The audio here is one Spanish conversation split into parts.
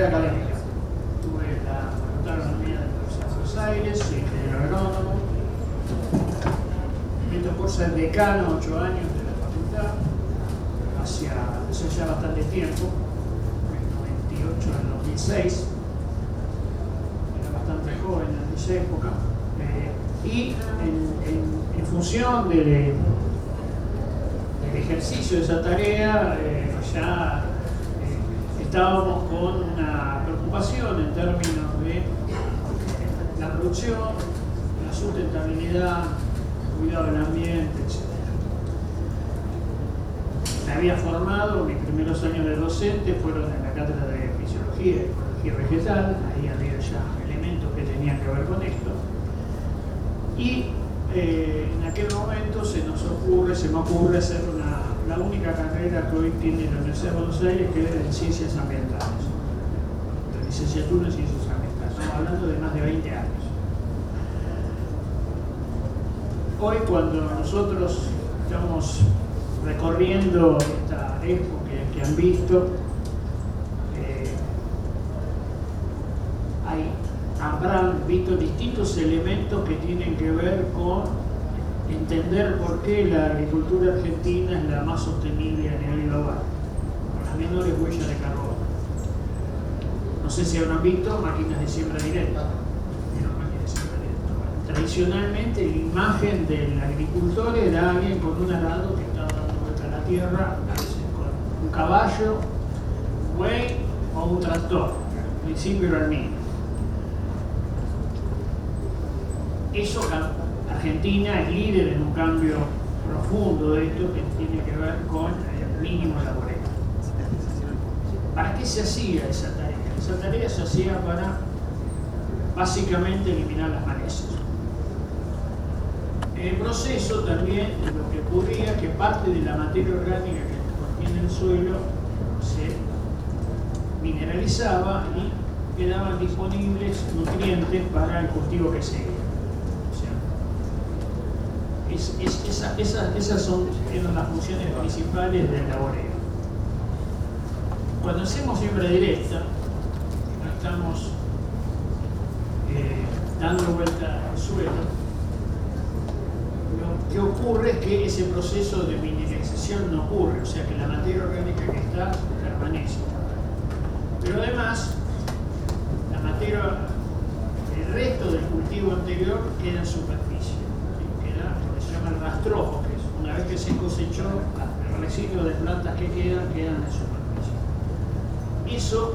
carrera académica. Tuve la facultad de agronomía de la Universidad de Buenos Aires, soy ingeniero agrónomo. Me tocó ser decano 8 años de la facultad, hace ya bastante tiempo, en el 98 al 2006. Era bastante joven en esa época. Y en función del ejercicio de esa tarea, ya estábamos con una preocupación en términos de la producción, la sustentabilidad, el cuidado del ambiente, etc. Me había formado, mis primeros años de docente fueron en la cátedra de fisiología y ecología vegetal, ahí había ya elementos que tenían que ver con esto. Y en aquel momento se me ocurre hacer la única carrera que hoy tiene la Universidad de Buenos Aires, que es en Ciencias Ambientales, la licenciatura en Ciencias Ambientales. Estamos hablando de más de 20 años. Hoy, cuando nosotros estamos recorriendo esta expo que han visto, habrán visto distintos elementos que tienen que ver con entender por qué la agricultura argentina es la más sostenible a nivel global, con las menores huellas de carbono. No sé si habrán visto máquinas de siembra directa. Tradicionalmente la imagen del agricultor era alguien con un arado que estaba dando vuelta a la tierra, a veces con un caballo, un buey o un tractor. Al principio era el mismo. Eso, Argentina es líder en un cambio profundo de esto que tiene que ver con el mínimo laboral. ¿Para qué se hacía esa tarea? Esa tarea se hacía para básicamente eliminar las malezas. En el proceso también lo que ocurría es que parte de la materia orgánica que contiene el suelo se mineralizaba y quedaban disponibles nutrientes para el cultivo que seguía. Esas eran las funciones principales del laboreo. Cuando hacemos siembra directa, no estamos dando vuelta al suelo, lo que ocurre es que ese proceso de mineralización no ocurre, o sea que la materia orgánica que está permanece. Pero además, la materia, el resto del cultivo anterior queda en superficie. El rastrojo, que es una vez que se cosechó, el residuo de plantas que quedan en superficie. Eso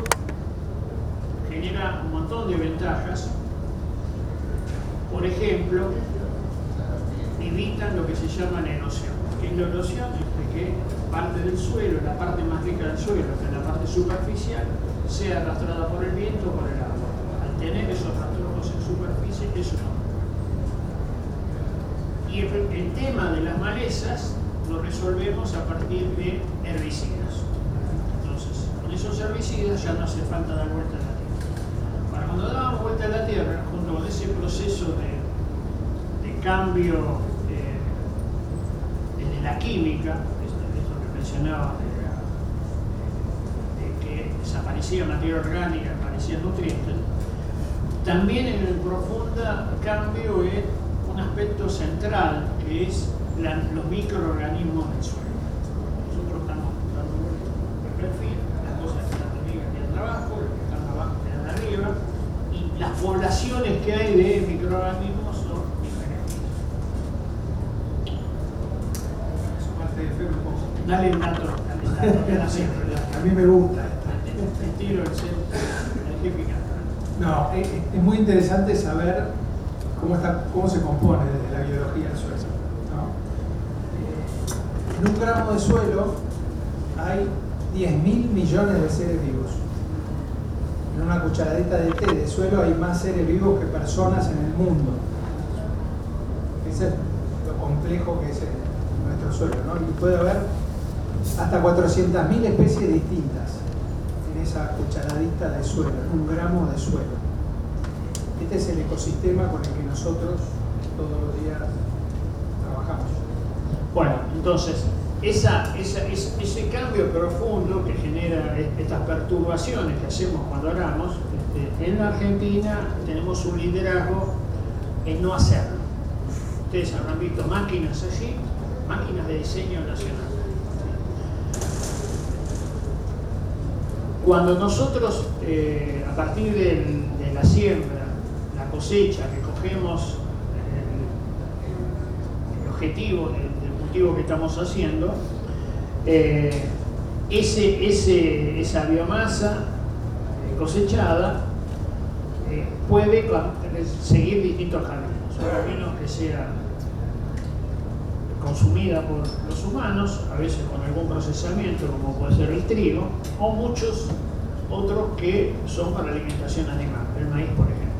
genera un montón de ventajas. Por ejemplo, evitan lo que se llama la erosión. ¿Qué es la erosión? Es que parte del suelo, la parte más rica del suelo, que es la parte superficial, sea arrastrada por el viento o por el agua. Al tener esos rastrojos en superficie, eso no. Y el tema de las malezas lo resolvemos a partir de herbicidas. Entonces, con esos herbicidas ya no hace falta dar vuelta a la tierra. Para cuando dábamos vuelta a la tierra, junto con ese proceso de cambio de la química, esto que mencionaba, de que desaparecía materia orgánica, aparecían nutrientes, también en el profundo cambio es un aspecto central, que es los microorganismos del suelo. Nosotros estamos dando el perfil, las cosas que están arriba quedan abajo, las que están abajo quedan arriba, y las poblaciones que hay de microorganismos son diferentes. Dale el dato, queda siempre. A mí me gusta esto. El tiro, el jefe. No, es muy interesante saber cómo se compone desde la biología del suelo, ¿no? En un gramo de suelo hay 10.000 millones de seres vivos. En una cucharadita de té de suelo hay más seres vivos que personas en el mundo. Ese es lo complejo que es nuestro suelo, ¿no? Y puede haber hasta 400.000 especies distintas en esa cucharadita de suelo, en un gramo de suelo. Este es el ecosistema con el que nosotros todos los días trabajamos. Bueno, entonces, ese cambio profundo que genera estas perturbaciones que hacemos cuando hablamos, en la Argentina tenemos un liderazgo en no hacerlo. Ustedes habrán visto máquinas allí, máquinas de diseño nacional. Cuando nosotros, a partir de la siembra, la cosecha, que cogemos el objetivo del cultivo que estamos haciendo, esa biomasa cosechada puede seguir distintos caminos. Un camino que sea consumida por los humanos, a veces con algún procesamiento, como puede ser el trigo, o muchos otros que son para alimentación animal, el maíz, por ejemplo.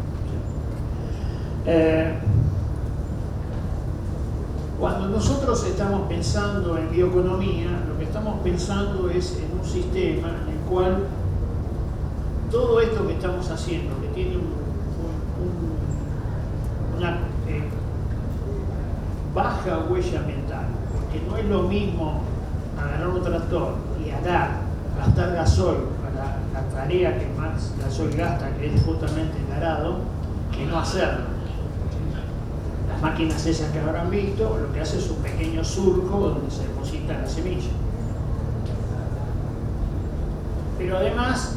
Cuando nosotros estamos pensando en bioeconomía, lo que estamos pensando es en un sistema en el cual todo esto que estamos haciendo, que tiene una baja huella ambiental, porque no es lo mismo agarrar un tractor y gastar gasoil para la tarea que más gasoil gasta, que es justamente el arado, que no hacerlo. Las máquinas esas que habrán visto, lo que hace es un pequeño surco donde se deposita la semilla. Pero además,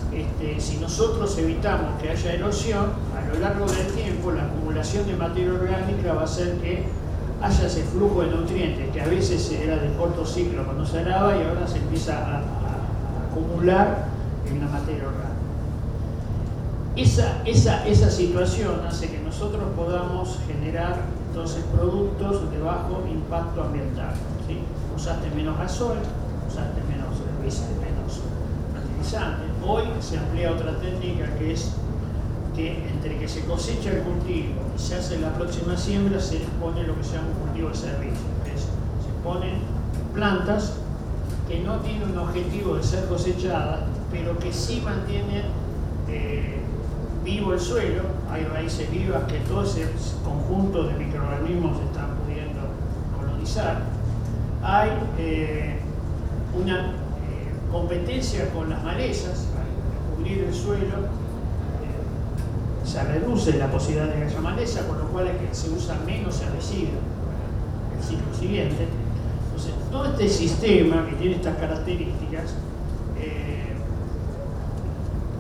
si nosotros evitamos que haya erosión, a lo largo del tiempo la acumulación de materia orgánica va a hacer que haya ese flujo de nutrientes que a veces era de corto ciclo cuando se araba y ahora se empieza a acumular en la materia orgánica. Esa situación hace que nosotros podamos generar entonces productos de bajo impacto ambiental, ¿sí? Usaste menos gasoil, usaste menos fertilizante. Hoy se emplea otra técnica que es que entre que se cosecha el cultivo y se hace la próxima siembra se pone lo que se llama un cultivo de servicio. Se ponen plantas que no tienen un objetivo de ser cosechadas, pero que sí mantienen vivo el suelo. Hay raíces vivas que todo ese conjunto de microorganismos están pudiendo colonizar. Hay una competencia con las malezas para cubrir el suelo. Se reduce la posibilidad de que haya maleza, con lo cual es que se usa menos herbicida el ciclo siguiente. Entonces, todo este sistema que tiene estas características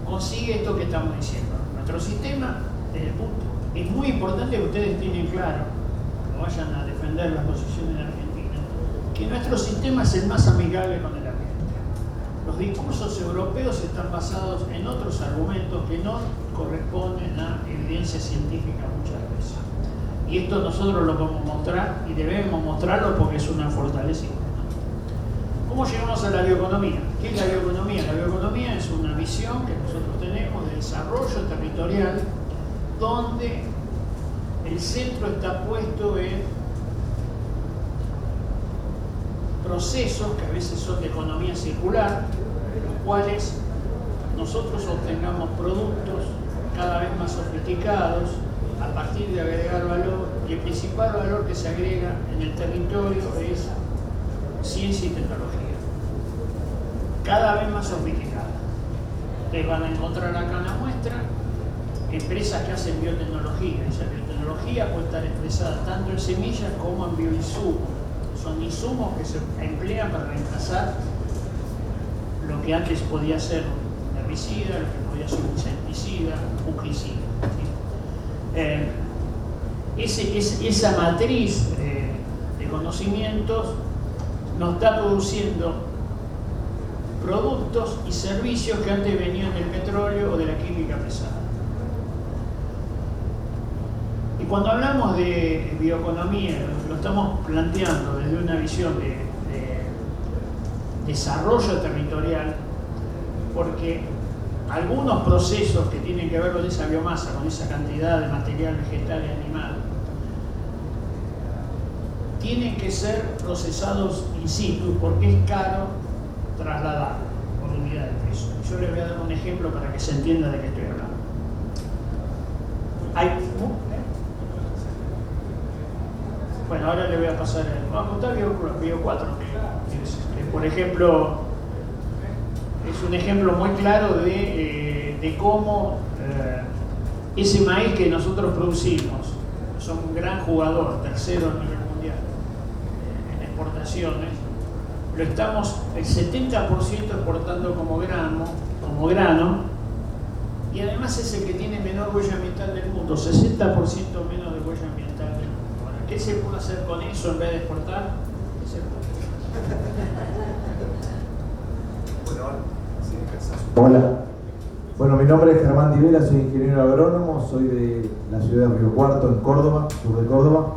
consigue esto que estamos diciendo. Nuestro sistema, desde el punto, es muy importante que ustedes tienen claro, cuando vayan a defender las posiciones de Argentina, que nuestro sistema es el más amigable con el ambiente. Los discursos europeos están basados en otros argumentos que no corresponden a evidencia científica muchas veces. Y esto nosotros lo podemos mostrar y debemos mostrarlo porque es una fortaleza. ¿Cómo llegamos a la bioeconomía? ¿Qué es la bioeconomía? La bioeconomía es una visión que nosotros tenemos de desarrollo territorial donde el centro está puesto en procesos que a veces son de economía circular, en los cuales nosotros obtengamos productos cada vez más sofisticados a partir de agregar valor, y el principal valor que se agrega en el territorio es ciencia y tecnología, cada vez más sofisticada. Ustedes van a encontrar acá en la muestra empresas que hacen biotecnología. Esa biotecnología puede estar expresada tanto en semillas como en bioinsumos. Son insumos que se emplean para reemplazar lo que antes podía ser un herbicida, lo que podía ser un insecticida, un fungicida. ¿Sí? Esa matriz de conocimientos nos está produciendo productos y servicios que antes venían del petróleo o de la química pesada. Y cuando hablamos de bioeconomía, lo estamos planteando desde una visión de desarrollo territorial, porque algunos procesos que tienen que ver con esa biomasa, con esa cantidad de material vegetal y animal, tienen que ser procesados in situ porque es caro trasladarlo por unidad de peso. Yo les voy a dar un ejemplo para que se entienda de qué estoy hablando. Bueno, ahora le voy a pasar, vamos a contar Bio 4, que, por ejemplo, es un ejemplo muy claro de cómo ese maíz que nosotros producimos, son un gran jugador, tercero a nivel mundial en exportaciones, lo estamos el 70% exportando como grano, y además es el que tiene menor huella ambiental del mundo, 60% menos de huella ambiental del mundo. Bueno, ¿qué se puede hacer con eso en vez de exportar? ¿Qué se puede? Hola. Bueno, mi nombre es Germán Tivera, soy ingeniero agrónomo, soy de la ciudad de Río Cuarto, en Córdoba, sur de Córdoba.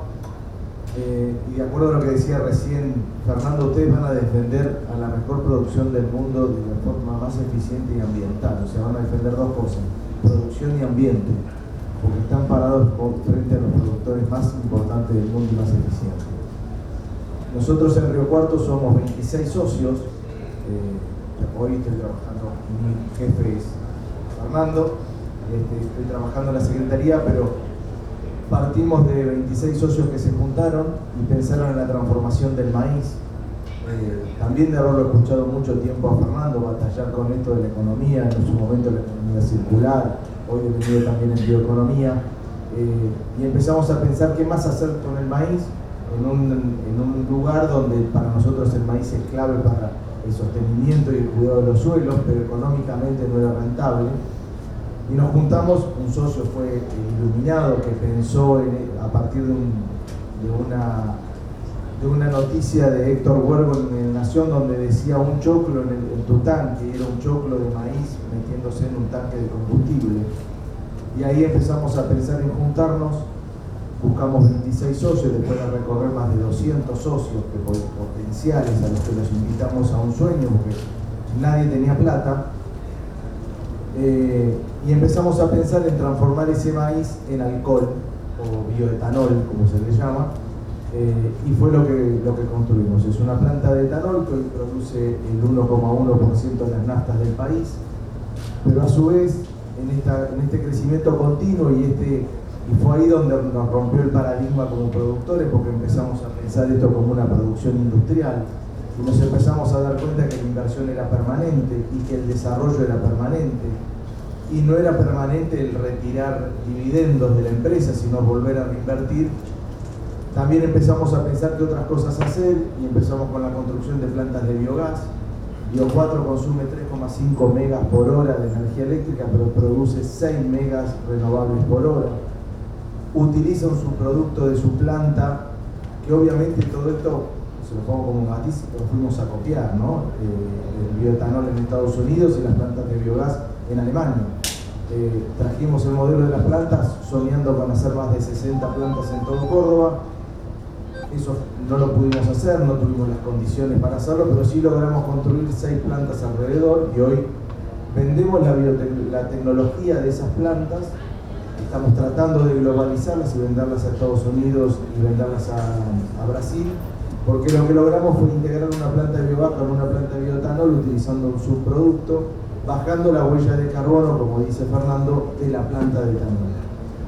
Y de acuerdo a lo que decía recién Fernando, ustedes van a defender a la mejor producción del mundo de la forma más eficiente y ambiental. O sea, van a defender dos cosas, producción y ambiente, porque están parados frente a los productores más importantes del mundo y más eficientes. Nosotros en Río Cuarto somos 26 socios. Hoy estoy trabajando, mi jefe es Fernando, estoy trabajando en la secretaría, pero partimos de 26 socios que se juntaron y pensaron en la transformación del maíz. También de haberlo escuchado mucho tiempo a Fernando batallar con esto de la economía, en su momento la economía circular, hoy he venido también en bioeconomía, y empezamos a pensar qué más hacer con el maíz en un lugar donde para nosotros el maíz es clave para el sostenimiento y el cuidado de los suelos, pero económicamente no era rentable. Y nos juntamos, un socio fue iluminado que pensó a partir de una noticia de Héctor Huergo en Nación, donde decía un choclo en tu tanque, era un choclo de maíz metiéndose en un tanque de combustible. Y ahí empezamos a pensar en juntarnos, buscamos 26 socios, después de recorrer más de 200 socios potenciales a los que los invitamos a un sueño, porque nadie tenía plata. Y empezamos a pensar en transformar ese maíz en alcohol o bioetanol, como se le llama, y fue lo que construimos. Es una planta de etanol que hoy produce el 1,1% de las naftas del país, pero a su vez en este crecimiento continuo y fue ahí donde nos rompió el paradigma como productores, porque empezamos a pensar esto como una producción industrial y nos empezamos a dar cuenta que la inversión era permanente y que el desarrollo era permanente. Y no era permanente el retirar dividendos de la empresa, sino volver a reinvertir. También empezamos a pensar qué otras cosas hacer y empezamos con la construcción de plantas de biogás. Bio 4 consume 3,5 megas por hora de energía eléctrica, pero produce 6 megas renovables por hora. Utiliza un subproducto de su planta, que obviamente todo esto, se lo pongo como matiz, lo fuimos a copiar, ¿no? El bioetanol en Estados Unidos y las plantas de biogás en Alemania. Trajimos el modelo de las plantas soñando con hacer más de 60 plantas en todo Córdoba. Eso no lo pudimos hacer, no tuvimos las condiciones para hacerlo, pero sí logramos construir 6 plantas alrededor y hoy vendemos la tecnología de esas plantas. Estamos tratando de globalizarlas y venderlas a Estados Unidos y venderlas a Brasil, porque lo que logramos fue integrar una planta de biogás con una planta de bioetanol utilizando un subproducto, bajando la huella de carbono, como dice Fernando, de la planta de etanol.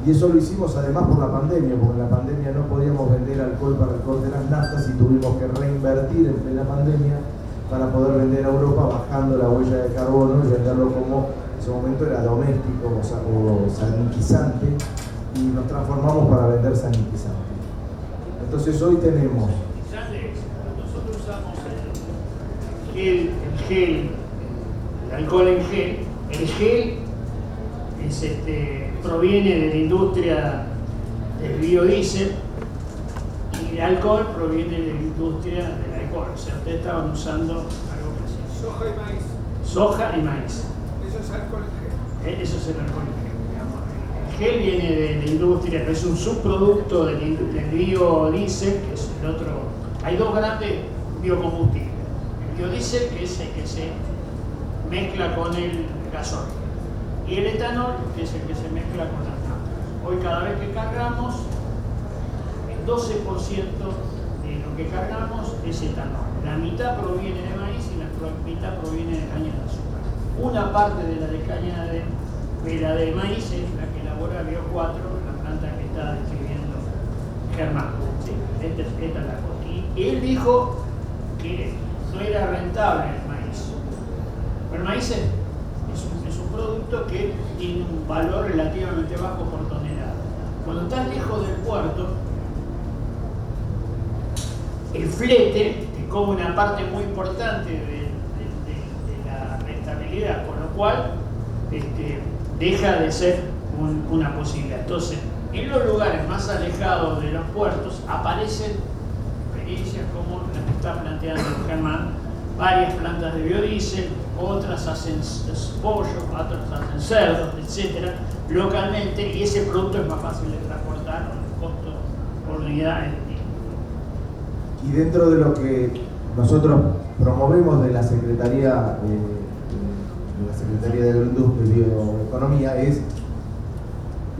Y eso lo hicimos además por la pandemia, porque en la pandemia no podíamos vender alcohol para el corte de las naftas y tuvimos que reinvertir en plena pandemia para poder vender a Europa bajando la huella de carbono y venderlo como en ese momento era doméstico o sanitizante, y nos transformamos para vender sanitizante. Entonces hoy tenemos... Nosotros usamos el gel, el alcohol en gel. El gel proviene de la industria del biodiesel y el alcohol proviene de la industria del alcohol. O sea, ustedes estaban usando algo así. Soja y maíz. Soja y maíz. Eso es alcohol en gel. Eso es el alcohol en gel, digamos. El gel viene de la industria, pero es un subproducto del biodiesel, que es el otro. Hay dos grandes biocombustibles. El biodiesel, que es el que se mezcla con el gasóleo, y el etanol, que es el que se mezcla con las naftas. Hoy cada vez que cargamos, el 12% de lo que cargamos es etanol. La mitad proviene de maíz y la mitad proviene de caña de azúcar. Una parte de la de caña de la de maíz es la que elabora Bio 4, la planta que está describiendo Germán, ¿sí? esta es la cosa. Y él dijo que no era rentable el maíz. Pero el maíz es un producto que tiene un valor relativamente bajo por tonelada. Cuando estás lejos del puerto, el flete te come una parte muy importante de la rentabilidad, con lo cual deja de ser una posibilidad. Entonces, en los lugares más alejados de los puertos aparecen experiencias como la que está planteando Germán, varias plantas de biodiesel, otras hacen pollo, otras hacen cerdos, etcétera, localmente, y ese producto es más fácil de transportar con el costo por unidad. Y dentro de lo que nosotros promovemos de la Secretaría de Agroindustria y Bioeconomía es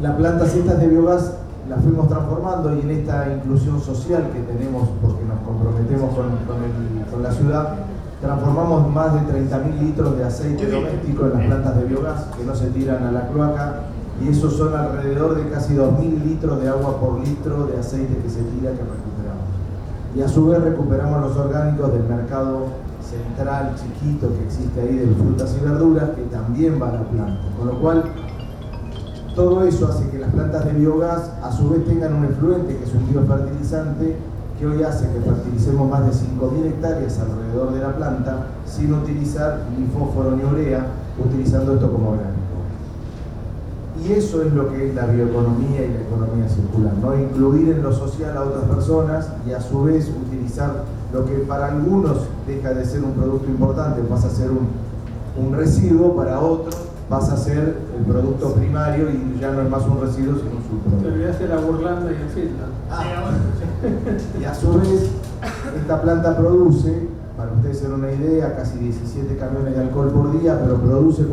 las plantas estas de biogás, las fuimos transformando, y en esta inclusión social que tenemos, porque nos comprometemos con la ciudad, transformamos más de 30.000 litros de aceite doméstico en las plantas de biogás que no se tiran a la cloaca, y esos son alrededor de casi 2.000 litros de agua por litro de aceite que se tira, que recuperamos. Y a su vez recuperamos los orgánicos del mercado central chiquito que existe ahí de frutas y verduras, que también va a la planta, con lo cual todo eso hace que las plantas de biogás a su vez tengan un efluente, que es un biofertilizante, que hoy hace que fertilicemos más de 5.000 hectáreas alrededor de la planta sin utilizar ni fósforo ni urea, utilizando esto como orgánico. Y eso es lo que es la bioeconomía y la economía circular, ¿no? Incluir en lo social a otras personas y a su vez utilizar lo que para algunos deja de ser un producto importante, pasa a ser un residuo, para otros pasa a ser el producto primario y ya no es más un residuo sino un subproducto. Te olvidaste la Burlanda y el Filtro. Y a su vez, esta planta produce, para ustedes hacer una idea, casi 17 camiones de alcohol por día, pero produce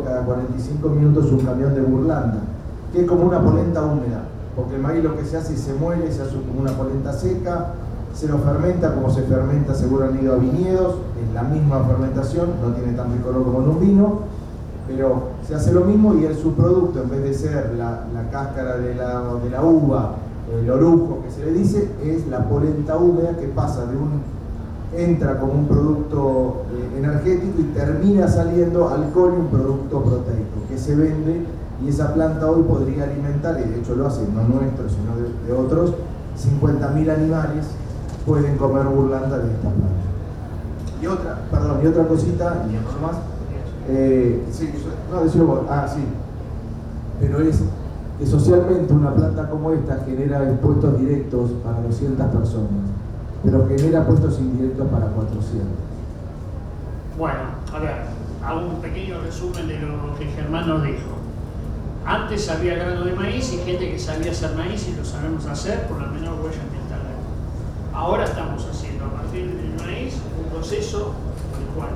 cada 45 minutos un camión de Burlanda, que es como una polenta húmeda, porque el maíz lo que se hace es se muele, se hace como una polenta seca, se lo fermenta como se fermenta, seguro han ido a viñedos, es la misma fermentación, no tiene tan rico color como en un vino, pero se hace lo mismo, y el subproducto, en vez de ser la cáscara de la uva, el orujo que se le dice, es la polenta húmeda, que pasa entra como un producto energético y termina saliendo alcohol y un producto proteico que se vende, y esa planta hoy podría alimentar, y de hecho lo hace, no nuestro sino de otros, 50.000 animales pueden comer burlanda de esta planta. Y otra cosita, y no más. Pero es que socialmente una planta como esta genera puestos directos para 200 personas, pero genera puestos indirectos para 400. Bueno, a ver, hago un pequeño resumen de lo que Germán nos dijo. Antes había grano de maíz y gente que sabía hacer maíz, y lo sabemos hacer por la menor huella ambiental. Ahora estamos haciendo a partir del maíz un proceso en el cual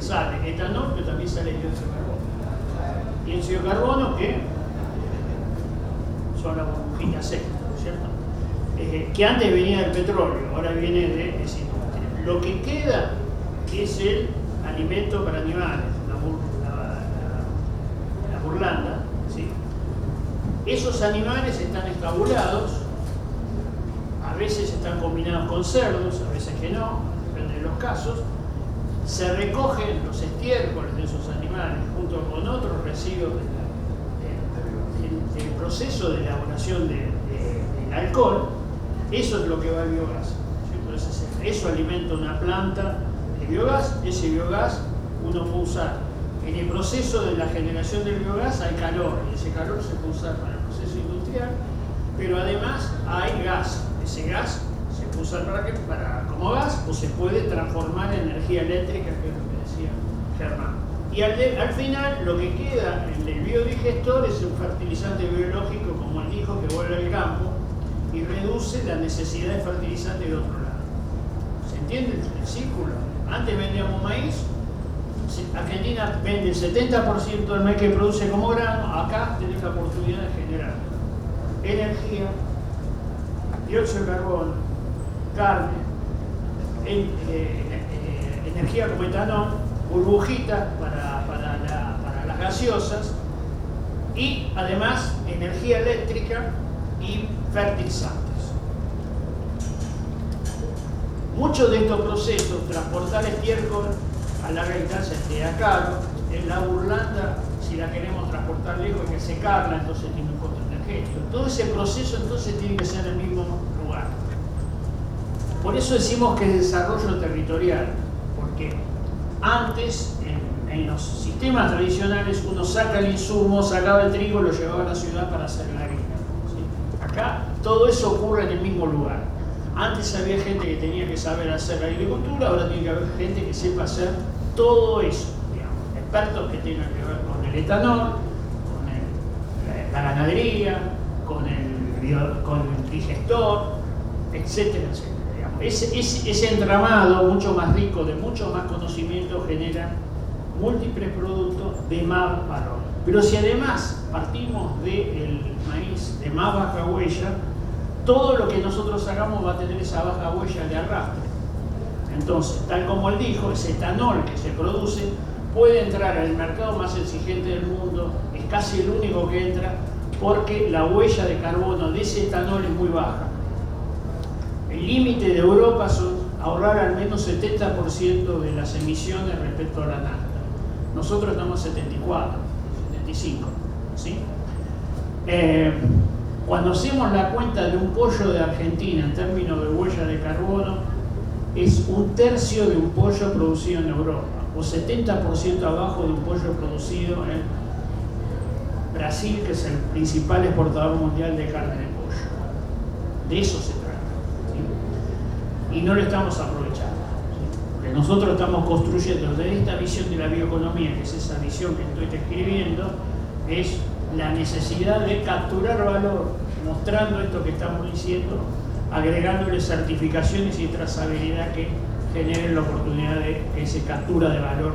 sale etanol, pero también sale dióxido de carbono. Dióxido de carbono que son las burbujitas secas, ¿no es cierto? Que antes venía del petróleo, ahora viene de esa industria. Lo que queda es el alimento para animales, la burlanda, ¿sí? Esos animales están estabulados, a veces están combinados con cerdos, a veces que no, depende de los casos. Se recogen los estiércoles de esos animales junto con otros residuos del proceso de elaboración del alcohol. Eso es lo que va al biogás. Entonces, eso alimenta una planta de biogás. Ese biogás uno puede usar. En el proceso de la generación del biogás hay calor, y ese calor se puede usar para el proceso industrial, pero además hay gas. Ese gas se puede usar como gas, o se puede transformar en energía eléctrica, que es lo que decía Germán. Y al final lo que queda en el biodigestor es un fertilizante biológico, como él dijo, que vuelve al campo y reduce la necesidad de fertilizante de otro lado. ¿Se entiende el círculo? Antes vendíamos maíz, Argentina vende el 70% del maíz que produce como grano, acá tenés la oportunidad de generar energía, dióxido de carbono, carne, energía como etanol, burbujitas para las gaseosas, y además energía eléctrica y fertilizantes. Muchos de estos procesos, transportar estiércol a larga distancia queda caro. En la burlanda, si la queremos transportar lejos, hay que secarla, entonces tiene un costo energético. Todo ese proceso entonces tiene que ser en el mismo lugar. Por eso decimos que es desarrollo territorial, porque antes, en los sistemas tradicionales, uno saca el insumo, sacaba el trigo, lo llevaba a la ciudad para hacer la harina. ¿Sí? Acá todo eso ocurre en el mismo lugar. Antes había gente que tenía que saber hacer la agricultura, ahora tiene que haber gente que sepa hacer todo eso, digamos, expertos que tengan que ver con el etanol, con la ganadería, con el digestor, etcétera, etcétera. Ese entramado mucho más rico, de mucho más conocimiento, genera múltiples productos de más valor. Pero si además partimos del maíz de más baja huella, todo lo que nosotros hagamos va a tener esa baja huella de arrastre. Entonces, tal como él dijo, ese etanol que se produce puede entrar al mercado más exigente del mundo, es casi el único que entra, porque la huella de carbono de ese etanol es muy baja. El límite de Europa son ahorrar al menos 70% de las emisiones respecto a la nafta. Nosotros estamos 74, 75, ¿sí? Cuando hacemos la cuenta de un pollo de Argentina en términos de huella de carbono, es 1/3 de un pollo producido en Europa, o 70% abajo de un pollo producido en Brasil, que es el principal exportador mundial de carne de pollo. De eso se trata, ¿sí? Y no lo estamos aprovechando, ¿sí? Porque nosotros estamos construyendo desde esta visión de la bioeconomía, que es esa visión que estoy describiendo, es la necesidad de capturar valor, mostrando esto que estamos diciendo, agregándole certificaciones y trazabilidad que generen la oportunidad de que esa captura de valor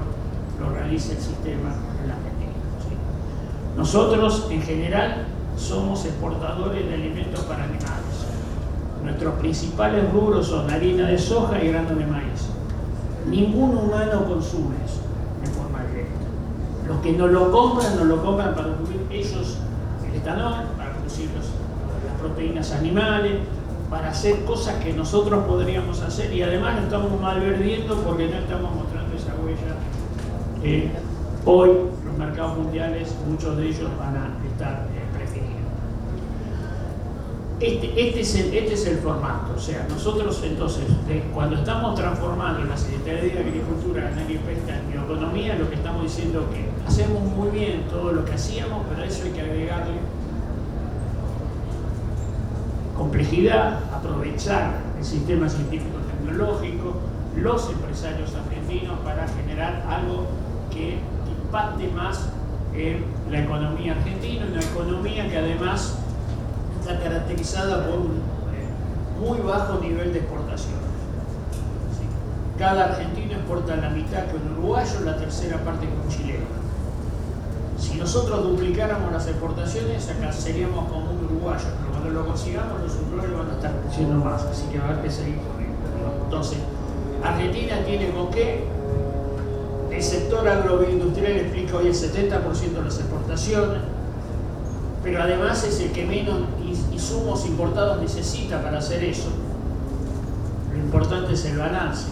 lo realice el sistema en la Argentina, ¿sí? Nosotros, en general, somos exportadores de alimentos para animales. Nuestros principales rubros son harina de soja y grano de maíz. Ningún humano consume eso de forma directa. Los que no lo compran para producir ellos el etanol, para producir las proteínas animales, para hacer cosas que nosotros podríamos hacer, y además lo estamos malvertiendo porque no estamos mostrando esa huella que hoy los mercados mundiales, muchos de ellos van a estar prefiriendo. Este es el formato. O sea, nosotros entonces, cuando estamos transformando la Secretaría de Agricultura, Ganadería y Pesca en bioeconomía, lo que estamos diciendo es que hacemos muy bien todo lo que hacíamos, pero a eso hay que agregarle complejidad, aprovechar el sistema científico-tecnológico, los empresarios argentinos para generar algo que impacte más en la economía argentina, una economía que además está caracterizada por un muy bajo nivel de exportación. ¿Sí? Cada argentino exporta la mitad que un uruguayo, la tercera parte que un chileno. Si nosotros duplicáramos las exportaciones, acá seríamos como un uruguayo, pero cuando lo consigamos, los uruguayos van a estar produciendo más, así que va a haber que seguir corriendo. Entonces, Argentina tiene con qué. El sector agroindustrial explica hoy el 70% de las exportaciones, pero además es el que menos insumos importados necesita para hacer eso. Lo importante es el balance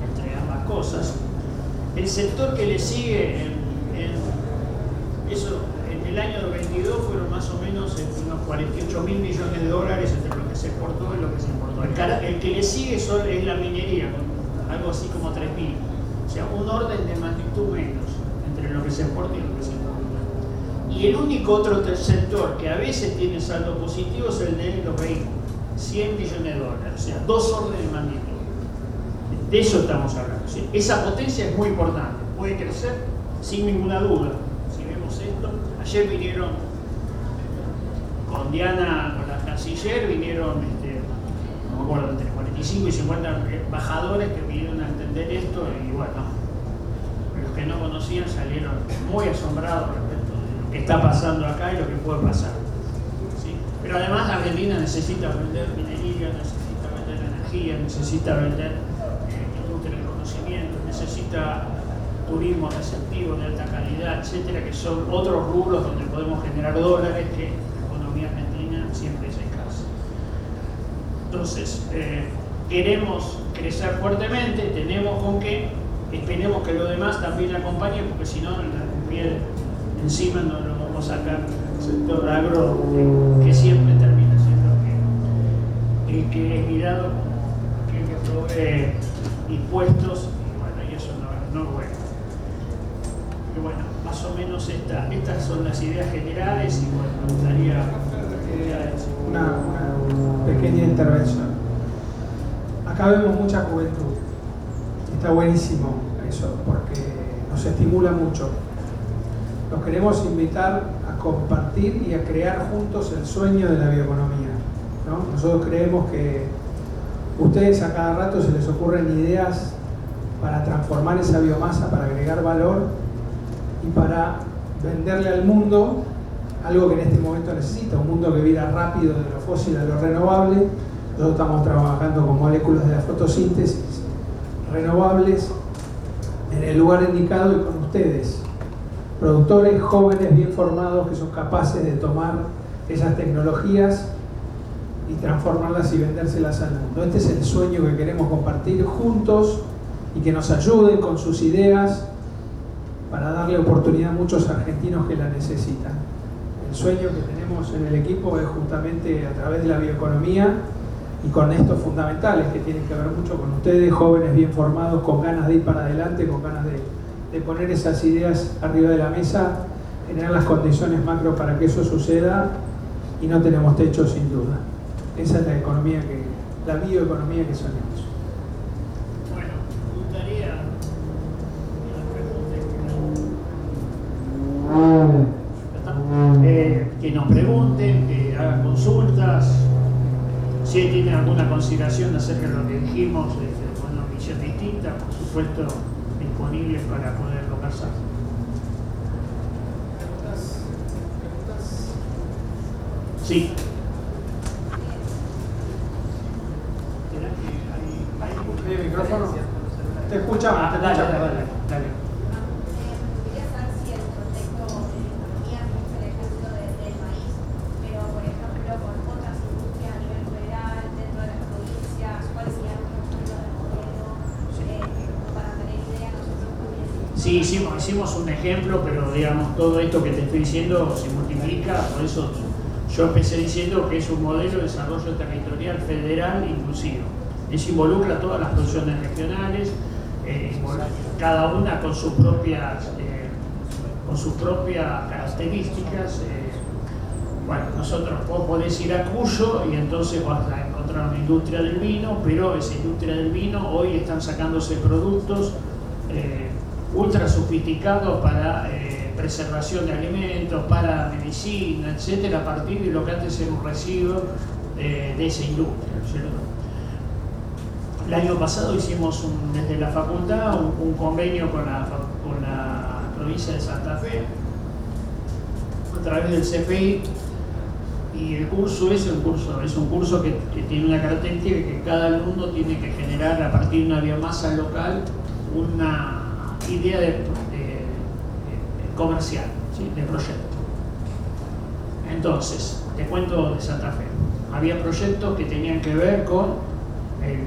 entre ambas cosas. El sector que le sigue en el año 2022 fueron más o menos unos 48.000 millones de dólares entre lo que se exportó y lo que se importó. El que le sigue es la minería, con algo así como 3.000. O sea, un orden de magnitud menos entre lo que se exporta y lo que se importa. Y el único otro sector que a veces tiene saldo positivo es el de los vehículos, 100 millones de dólares, o sea, 2 órdenes de magnitud. De eso estamos hablando. ¿Sí? Esa potencia es muy importante, puede crecer sin ninguna duda. Si vemos esto, ayer vinieron con Diana, con la canciller, vinieron, no me acuerdo, entre 45 y 50 embajadores que vinieron a entender esto, y bueno, los que no conocían salieron muy asombrados respecto de lo que está pasando acá y lo que puede pasar. ¿Sí? Pero además Argentina necesita vender minería, necesita vender energía, necesita vender industria del conocimiento, necesita turismo receptivo de alta calidad, etcétera, que son otros rubros donde podemos generar dólares que la economía argentina siempre es escasa. Entonces, queremos crecer fuertemente, tenemos con qué, esperemos que los demás también acompañen, porque si no, la piel encima no lo vamos a sacar el sector agro, que siempre termina siendo el que es mirado como aquel que provee impuestos, y bueno, y eso no es bueno. Y bueno, más o menos estas son las ideas generales, y bueno, me gustaría una pequeña intervención. Acá vemos mucha juventud. Está buenísimo eso, porque nos estimula mucho. Los queremos invitar a compartir y a crear juntos el sueño de la bioeconomía, ¿no? Nosotros creemos que ustedes a cada rato se les ocurren ideas para transformar esa biomasa, para agregar valor y para venderle al mundo algo que en este momento necesita, un mundo que vira rápido de lo fósil a lo renovable. Nosotros estamos trabajando con moléculas de la fotosíntesis renovables en el lugar indicado y con ustedes, productores jóvenes bien formados que son capaces de tomar esas tecnologías y transformarlas y vendérselas al mundo. Este es el sueño que queremos compartir juntos y que nos ayuden con sus ideas para darle oportunidad a muchos argentinos que la necesitan. El sueño que tenemos en el equipo es justamente a través de la bioeconomía y con estos fundamentales que tienen que ver mucho con ustedes, jóvenes bien formados, con ganas de ir para adelante, con ganas de poner esas ideas arriba de la mesa, generar las condiciones macro para que eso suceda, y no tenemos techo sin duda. Esa es la bioeconomía que soñamos. Bueno, me gustaría que nos pregunten, que hagan consultas, si tienen alguna consideración acerca de lo que dijimos, con una visión distinta, por supuesto, disponibles para poder conversar. Sí. ¿Hay micrófono? Te escuchamos. Dale. Quería saber si el contexto de economía es el ejemplo del maíz, pero por ejemplo con otras industrias a nivel federal, dentro de las provincias, ¿cuáles serían los ejemplos del modelo? Para tener idea nosotros también. Sí, hicimos un ejemplo, pero digamos, todo esto que te estoy diciendo se multiplica, por eso yo empecé diciendo que es un modelo de desarrollo territorial federal inclusivo. Eso involucra todas las producciones regionales, cada una con sus propias características. Bueno, vos podés ir a Cuyo y entonces vas a encontrar una industria del vino, pero esa industria del vino hoy están sacándose productos ultra sofisticados para preservación de alimentos, para medicina, etcétera, a partir de lo que antes era un residuo de esa industria, ¿cierto? El año pasado hicimos desde la facultad un convenio con la provincia de Santa Fe a través del CFI, y el curso es un curso que tiene una característica, que cada alumno tiene que generar a partir de una biomasa local una idea de comercial, ¿sí? De proyecto. Entonces, te cuento de Santa Fe. Había proyectos que tenían que ver con el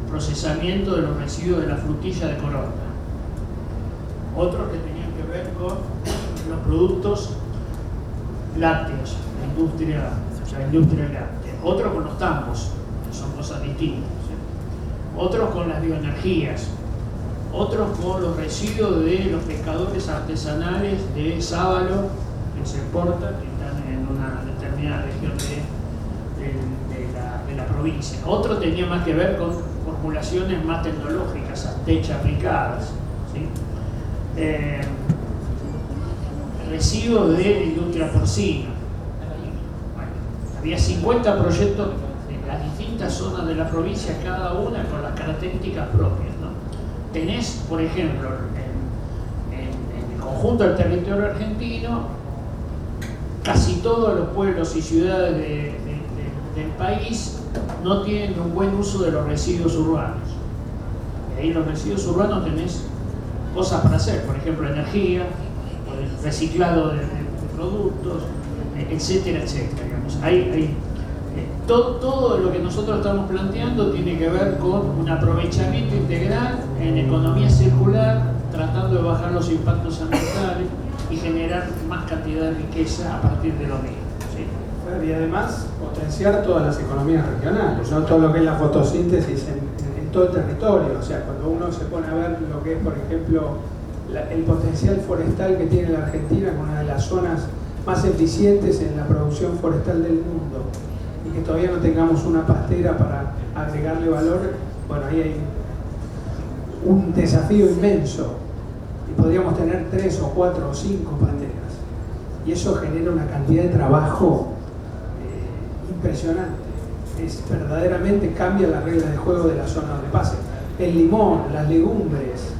procesamiento de los residuos de la frutilla de Corona, otros que tenían que ver con los productos lácteos, la industria láctea, otros con los tambos, que son cosas distintas, ¿sí? Otros con las bioenergías, otros con los residuos de los pescadores artesanales de sábalo que se exportan, que están en una determinada región de la provincia. Otro tenía más que ver con formulaciones más tecnológicas, techa aplicadas, ¿sí? Residuos de la industria porcina. Bueno, había 50 proyectos en las distintas zonas de la provincia, cada una con las características propias, ¿no? Tenés, por ejemplo, en el conjunto del territorio argentino, casi todos los pueblos y ciudades del país no tienen un buen uso de los residuos urbanos. Y ahí en los residuos urbanos tenés cosas para hacer, por ejemplo, energía, reciclado de productos, etcétera, etcétera. Digamos. Hay Todo lo que nosotros estamos planteando tiene que ver con un aprovechamiento integral en economía circular, tratando de bajar los impactos ambientales y generar más cantidad de riqueza a partir de lo mismo. ¿Sí? Y además potenciar todas las economías regionales, ¿no? Todo lo que es la fotosíntesis en todo el territorio. O sea, cuando uno se pone a ver lo que es, por ejemplo, el potencial forestal que tiene la Argentina, como una de las zonas más eficientes en la producción forestal del mundo, y que todavía no tengamos una pastera para agregarle valor, bueno, ahí hay un desafío inmenso. Y podríamos tener 3 o 4 o 5 pasteras. Y eso genera una cantidad de trabajo impresionante. Verdaderamente cambia la regla de juego de la zona donde pase. El limón, las legumbres,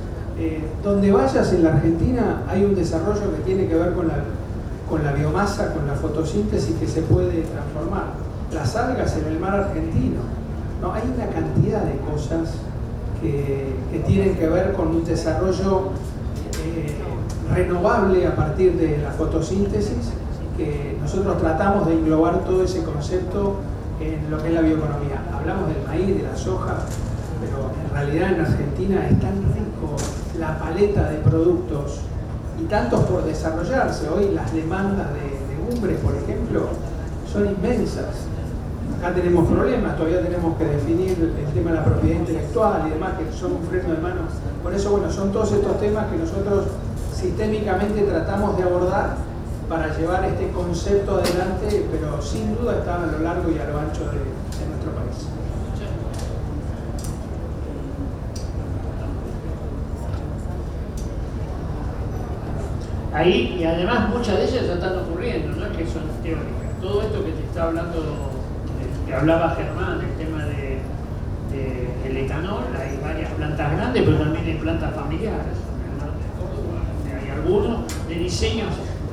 donde vayas en la Argentina hay un desarrollo que tiene que ver con la biomasa, con la fotosíntesis que se puede transformar. Las algas en el mar argentino. No, hay una cantidad de cosas que tienen que ver con un desarrollo renovable a partir de la fotosíntesis, que nosotros tratamos de englobar todo ese concepto en lo que es la bioeconomía. Hablamos del maíz, de la soja, pero en realidad en Argentina es tan rico la paleta de productos y tantos por desarrollarse. Hoy las demandas de legumbres, por ejemplo, son inmensas. Acá tenemos problemas, todavía tenemos que definir el tema de la propiedad intelectual y demás, que son un freno de mano. Por eso, bueno, son todos estos temas que nosotros sistémicamente tratamos de abordar para llevar este concepto adelante, pero sin duda está a lo largo y a lo ancho de nuestro país. Ahí, y además muchas de ellas ya están ocurriendo, no es que son teóricas. Todo esto que te está hablando, que hablaba Germán, el tema del etanol, hay varias plantas grandes, pero también hay plantas familiares. En el norte de Córdoba hay algunos de diseños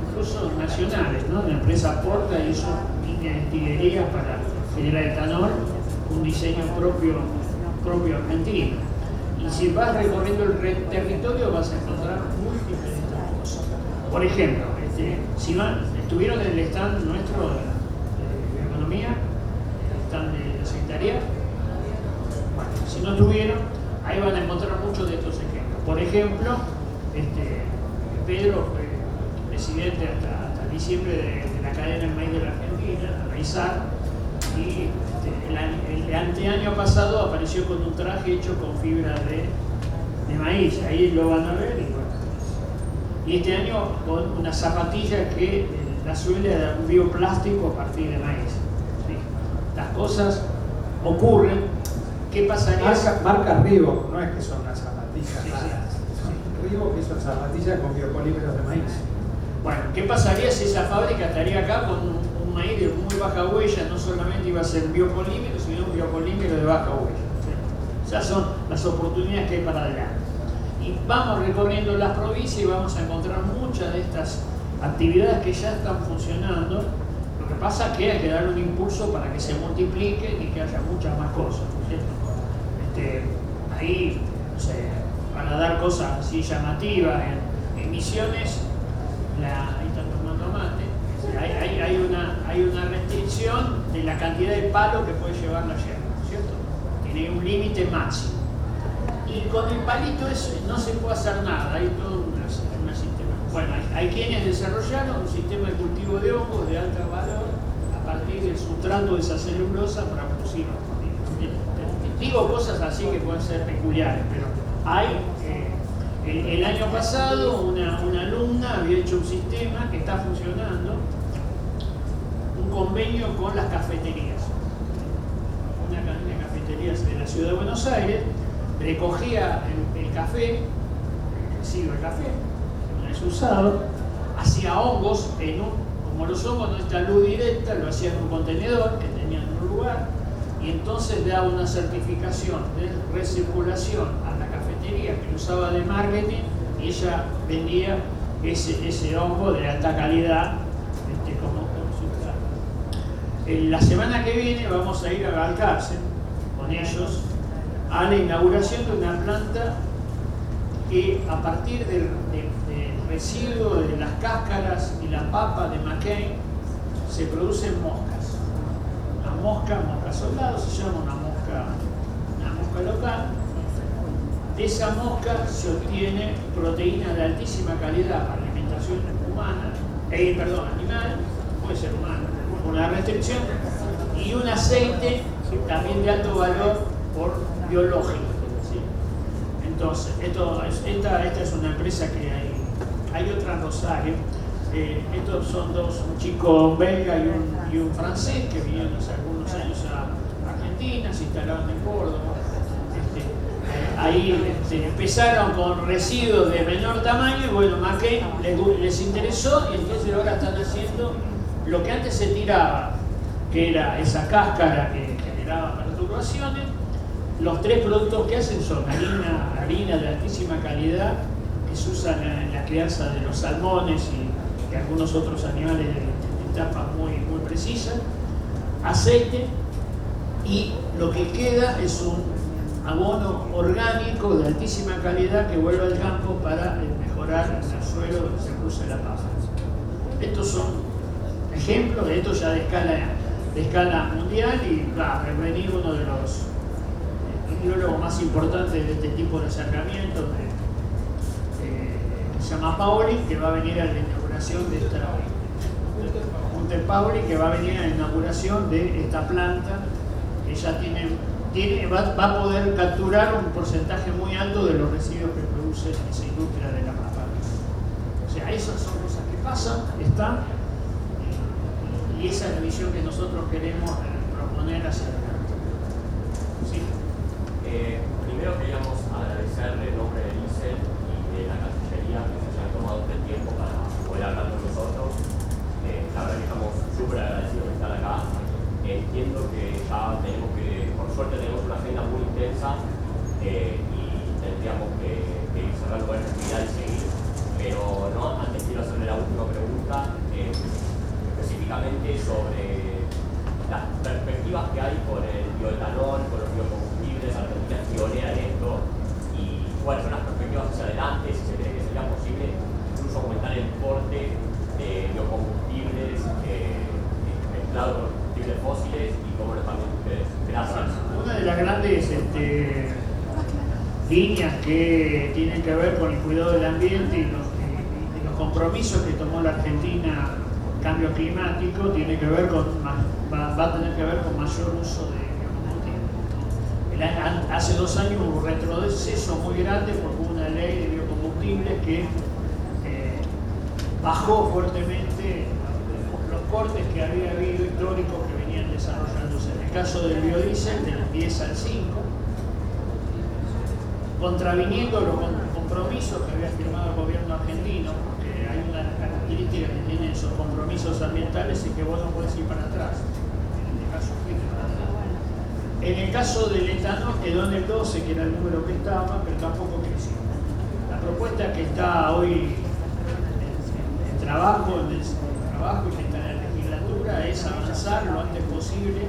incluso nacionales, ¿no? La empresa Porta hizo línea de destilerías para generar etanol, un diseño propio argentino. Y si vas recorriendo el territorio vas a encontrar múltiples de estas cosas. Por ejemplo, si estuvieron en el stand nuestro de economía, el stand de la Secretaría, bueno, si no estuvieron, ahí van a encontrar muchos de estos ejemplos. Por ejemplo, Pedro fue presidente hasta diciembre de la cadena del maíz de la Argentina, la ISAR, y el anteaño pasado apareció con un traje hecho con fibra de maíz. Ahí lo van a ver. Y este año con una zapatilla que la suela era un bioplástico a partir de maíz. ¿Sí? Las cosas ocurren. ¿Qué pasaría? Marca Reebok, no es que son unas zapatillas sí, raras. sí. Reebok que son zapatillas con biopolímeros de maíz. Bueno, ¿qué pasaría si esa fábrica estaría acá con un maíz de muy baja huella? No solamente iba a ser biopolímero, sino un biopolímero de baja huella. ¿Sí? Esas son las oportunidades que hay para adelante. Y vamos recorriendo las provincias y vamos a encontrar muchas de estas actividades que ya están funcionando. Lo que pasa es que hay que darle un impulso para que se multipliquen y que haya muchas más cosas, ¿cierto? Ahí, no sé, para dar cosas así llamativas, en Misiones, ahí están tomando mate, hay una restricción de la cantidad de palo que puede llevar la yerba, ¿cierto? Tiene un límite máximo. Y con el palito ese no se puede hacer nada, hay todo un sistema. Bueno, hay quienes desarrollaron un sistema de cultivo de hongos de alto valor a partir del sustrato de esa celulosa para producir. Digo cosas así que pueden ser peculiares, pero hay. El año pasado una alumna había hecho un sistema que está funcionando, un convenio con las cafeterías. Una cadena de cafeterías de la ciudad de Buenos Aires recogía el café, el residuo del café, una vez usado, hacía hongos como los hongos no está luz directa, lo hacía en un contenedor que tenía en un lugar, y entonces daba una certificación de recirculación a la cafetería que lo usaba de marketing, y ella vendía ese hongo de alta calidad como sustrato. La semana que viene vamos a ir a Balcarce con ellos a la inauguración de una planta que a partir del residuo de las cáscaras y la papa de McCain se producen moscas. Las mosca soldado, se llama una mosca local. De esa mosca se obtiene proteína de altísima calidad para alimentación humana, animal, puede ser humano, con una restricción, y un aceite también de alto valor por biológico. ¿Sí? Entonces, esta es una empresa que hay otra en Rosario. Estos son un chico belga y un francés que vinieron hace algunos años a Argentina, se instalaron en Córdoba. Ahí empezaron con residuos de menor tamaño y bueno, McCain les interesó y entonces ahora están haciendo lo que antes se tiraba, que era esa cáscara que generaba perturbaciones. Los 3 productos que hacen son harina de altísima calidad que se usan en la crianza de los salmones y algunos otros animales de etapas muy precisas, aceite, y lo que queda es un abono orgánico de altísima calidad que vuelve al campo para mejorar el suelo donde se produce la papa. Estos son ejemplos de esto ya de escala mundial, y va a venir uno de los biólogos más importantes de este tipo de acercamientos, que se llama Pauli, que va a venir a la inauguración de esta Pauli, que va a venir a la inauguración de esta planta, que ya va a poder capturar un porcentaje muy alto de los residuos que produce esa industria de la papa. O sea, esas son cosas que pasan, están, y esa es la visión que nosotros queremos proponer hacia adelante. ¿Sí? Primero queríamos agradecerle en nombre del ICEL y de la Cancillería que se hayan tomado este tiempo para poder hablar con nosotros. La verdad que estamos súper agradecidos de estar acá. Entiendo que ya por suerte tenemos una agenda muy intensa y tendríamos que ir cerrando con esta actividad y seguir. Pero antes quiero hacerle la última pregunta, específicamente sobre las perspectivas que hay con el bioetanol, con los biocombustibles. Argentina es pionera en esto, y cuáles son las perspectivas hacia adelante, si se cree que sería posible incluso aumentar el porte de biocombustibles mezclados con combustibles fósiles, y cómo lo están viendo ustedes. Gracias. Una de las grandes líneas que tienen que ver con el cuidado del ambiente y los compromisos que tomó la Argentina con cambio climático tiene que ver va a tener que ver con mayor uso de biocombustibles. Hace 2 años hubo un retroceso muy grande porque hubo una ley de biocombustibles que bajó fuertemente los cortes que había habido históricos que venían desarrollándose. En el caso del biodiesel, del 10 al 5, contraviniendo los compromisos que había firmado el gobierno argentino, porque hay una característica que tienen esos compromisos ambientales, y que vos no podés ir para atrás. En este caso fuiste para atrás. En el caso del etanol quedó en el 12, que era el número que estaba, pero tampoco creció. La propuesta que está hoy en trabajo y que está en la legislatura es avanzar lo antes posible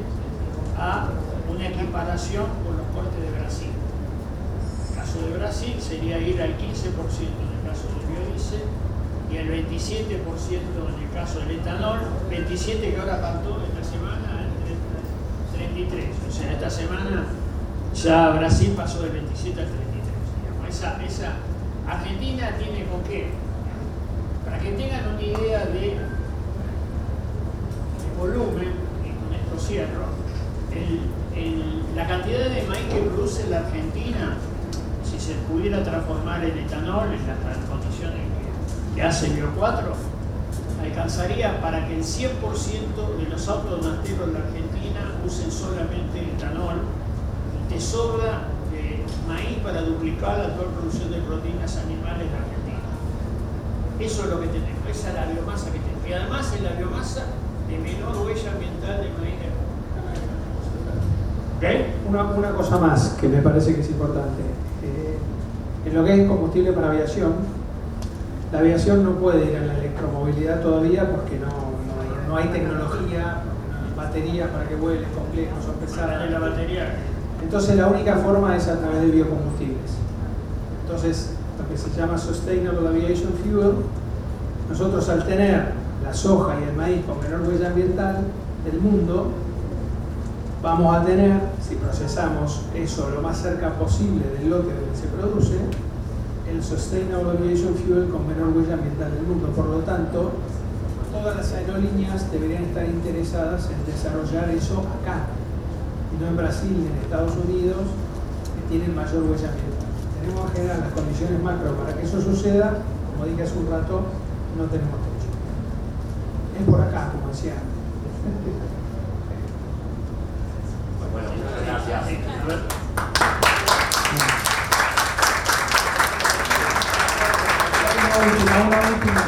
a una equiparación con los cortes de Brasil. En el caso de Brasil sería ir al 15% en el caso del biodiesel y al 27% en el caso del etanol, 27 que ahora faltó esta semana al 33. O sea, esta semana ya Brasil pasó del 27 al 33. Esa Argentina tiene con qué. Para que tengan una idea de volumen, y con esto cierro, la cantidad de maíz que produce la Argentina, si se pudiera transformar en etanol en las condiciones que hace Bio 4, alcanzaría para que el 100% de los autos delanteros de la Argentina usen solamente etanol, y te sobra maíz para duplicar la actual producción de proteínas animales de Argentina. Eso es lo que tenemos, esa es la biomasa que tenemos, y además es la biomasa de menor huella ambiental del maíz. ¿Okay? Una cosa más que me parece que es importante. En lo que es combustible para aviación, la aviación no puede ir a la electromovilidad todavía porque no hay tecnología, baterías para que vuelen, complejos, son pesadas. La batería. Entonces la única forma es a través de biocombustibles. Entonces, lo que se llama Sustainable Aviation Fuel, nosotros al tener la soja y el maíz con menor huella ambiental del mundo, vamos a tener, si procesamos eso lo más cerca posible del lote donde se produce, el Sustainable Aviation Fuel con menor huella ambiental del mundo. Por lo tanto, todas las aerolíneas deberían estar interesadas en desarrollar eso acá, y no en Brasil ni en Estados Unidos, que tienen mayor huella ambiental. Tenemos que generar las condiciones macro para que eso suceda. Como dije hace un rato, no tenemos techo. Es por acá, como decía antes. Bueno, muchas gracias. Una última.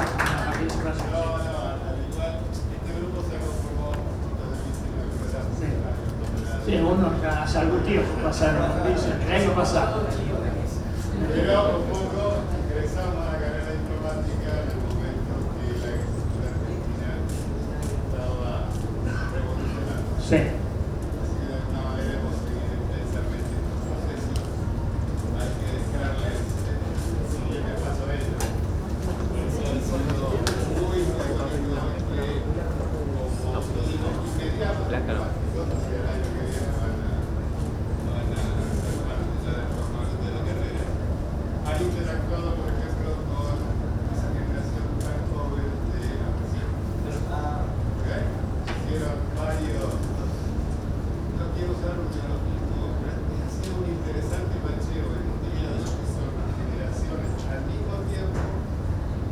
Sí, uno ya hace algún tiempo pasaron, dicen, el año pasado. Pero un poco ingresamos a la carrera de informática en el momento que la agricultura argentina estaba revolucionando. Sí. Así que de alguna manera hemos seguido intensamente estos procesos. Hay que dejarles siguiente paso a ellos. Son muy económicamente como digo, inmediatos, hacia el año que viene van a ser parte ya del formato de la carrera. Han interactuado, por ejemplo, con esa generación tan joven de Brasil. Hicieron varios, no quiero usar un neologismo, pero ha sido un interesante macheo en un día de lo que son las generaciones al mismo tiempo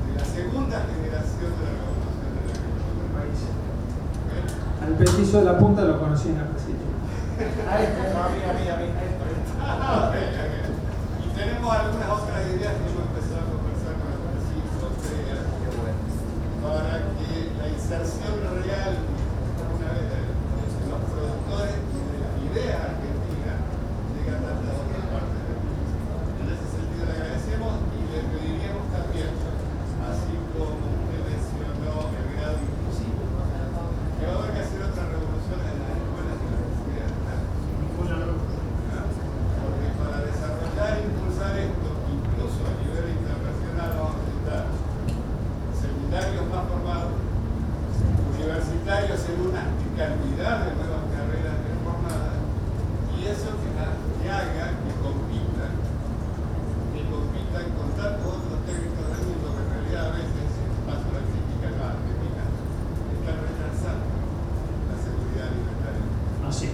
de la segunda generación de la revolución de la agricultura del país. Al petizo de la punta lo conocí en la Brasil. Y tenemos algunas otras ideas que hemos empezado a conversar con el preciso para que la inserción real una vez de los productores y de las ideas argentinas llegue a tantas otras partes del mundo. En ese sentido le agradecemos y le pediríamos también, así como usted mencionó el grado inclusivo, que va a haber que hacer otra revolución en las escuelas de la universidad. Porque para desarrollar e impulsar esto, incluso a nivel internacional, vamos a necesitar secundarios más formados, universitarios en una cantidad de nuevas carreras formadas, y eso que haga que compitan con tantos otros técnicos del mundo que en realidad a veces, paso la crítica a la Argentina, están rechazando la seguridad alimentaria. Así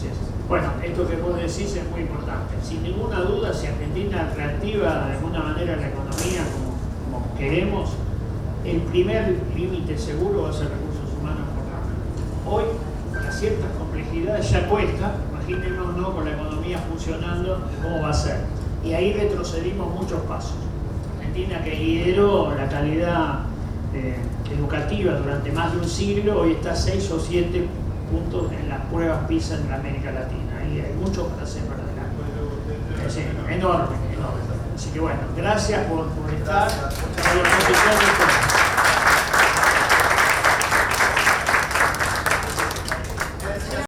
es. Bueno, esto que vos decís es muy importante. Sin ninguna duda, si Argentina reactiva de alguna manera la economía como queremos, el primer límite seguro va a ser recursos humanos por la mano. Hoy, para ciertas complejidades ya cuesta, imagínenos, ¿no?, con la economía funcionando, cómo va a ser. Y ahí retrocedimos muchos pasos. Argentina, que lideró la calidad educativa durante más de un siglo, hoy está 6 o 7 puntos en las pruebas PISA en América Latina. Ahí hay mucho para hacer para adelante. Sí, enorme. Así que bueno, gracias por estar.